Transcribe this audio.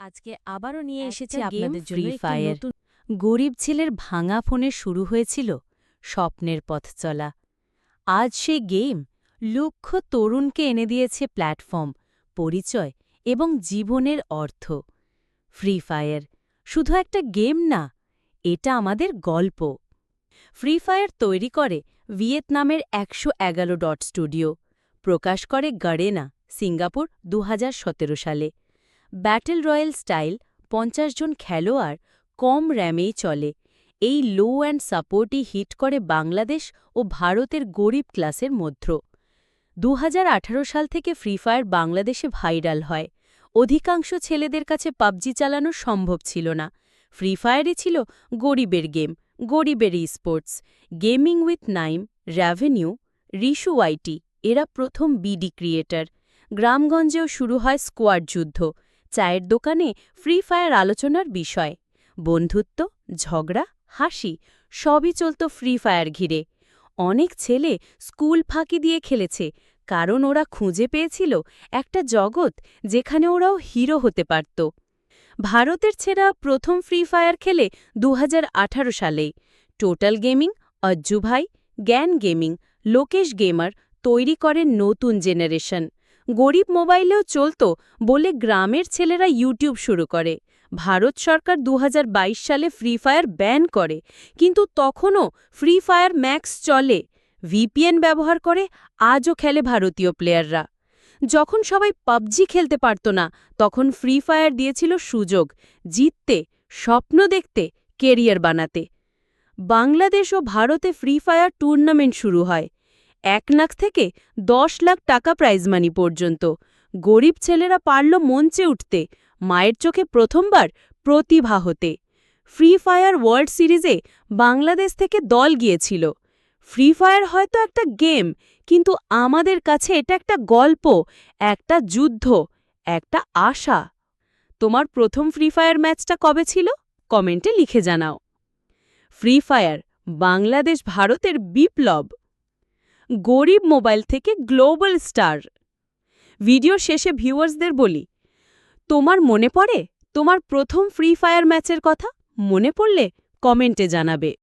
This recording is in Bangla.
আজকে আবারও নিয়ে এসেছি একটা গেম আপনাদের জন্য ফ্রি একটি ফায়ার। নতুন। গরিব ছেলের ভাঙা ফোনে শুরু হয়েছিল স্বপ্নের পথ চলা। আজ সেই গেম লক্ষ তরুণকে এনে দিয়েছে প্ল্যাটফর্ম, পরিচয় এবং জীবনের অর্থ। ফ্রি ফায়ার শুধু একটা গেম না, এটা আমাদের গল্প। ফ্রি ফায়ার তৈরি করে ভিয়েতনামের ১১১ স্টুডিও, প্রকাশ করে গারেনা, সিঙ্গাপুর ২০১৭ সালে। ব্যাটল রয়্যাল স্টাইল, ৫০ জন খেলোয়াড়, কম র্যামেই চলে। এই লো অ্যান্ড সাপোর্টই হিট করে বাংলাদেশ ও ভারতের গরিব ক্লাসের মধ্য। ২০১৮ সাল থেকে ফ্রি ফায়ার বাংলাদেশে ভাইরাল হয়। অধিকাংশ ছেলেদের কাছে পাবজি চালানো সম্ভব ছিল না। ফ্রি ফায়ারই ছিল গরিবের গেম, গরিবের sports. Gaming with Naim, revenue, Rishu YT এরা প্রথম বিডি ক্রিয়েটর। গ্রামগঞ্জেও শুরু হয় স্কোয়াড যুদ্ধ, চায়ের দোকানে ফ্রি ফায়ার আলোচনার বিষয়। বন্ধুত্ব, ঝগড়া, হাসি সবই চলত ফ্রি ফায়ার ঘিরে। অনেক ছেলে স্কুল ফাঁকি দিয়ে খেলেছে, কারণ ওরা খুঁজে পেয়েছিল একটা জগৎ যেখানে ওরাও হিরো হতে পারত। ভারতের ছেড়া প্রথম ফ্রি ফায়ার খেলে ২০১৮ সালেই। টোটাল গেমিং, অজ্জু ভাই, জ্ঞান গেমিং, লোকেশ গেমার তৈরি করেন নতুন জেনারেশন। গরিব মোবাইলেও চলত বলে গ্রামের ছেলেরা ইউটিউব শুরু করে। ভারত সরকার ২০২২ সালে ফ্রি ফায়ার ব্যান করে, কিন্তু তখনও ফ্রি ফায়ার ম্যাক্স চলে। ভিপিএন ব্যবহার করে আজও খেলে ভারতীয় প্লেয়াররা। যখন সবাই পাবজি খেলতে পারত না, তখন ফ্রি ফায়ার দিয়েছিল সুযোগ জিততে, স্বপ্ন দেখতে, কেরিয়ার বানাতে। বাংলাদেশ ও ভারতে ফ্রি ফায়ার টুর্নামেন্ট শুরু হয়। ১ লাখ থেকে ১০ লাখ টাকা প্রাইজ মানি পর্যন্ত। গরিব ছেলেরা পারল মঞ্চে উঠতে, মায়ের চোখে প্রথমবার প্রতিভা হতে। ফ্রি ফায়ার ওয়ার্ল্ড সিরিজে বাংলাদেশ থেকে দল গিয়েছিল। ফ্রি ফায়ার হয়তো একটা গেম, কিন্তু আমাদের কাছে এটা একটা গল্প, একটা যুদ্ধ, একটা আশা। তোমার প্রথম ফ্রি ফায়ার ম্যাচটা কবে ছিল? কমেন্টে লিখে জানাও। ফ্রি ফায়ার বাংলাদেশ ভারতের বিপ্লব। গরিব মোবাইল থেকে গ্লোবাল স্টার। ভিডিও শেষে ভিউয়ার্সদের বলি, তোমার মনে পড়ে তোমার প্রথম ফ্রি ফায়ার ম্যাচের কথা? মনে পড়লে কমেন্টে জানাবে।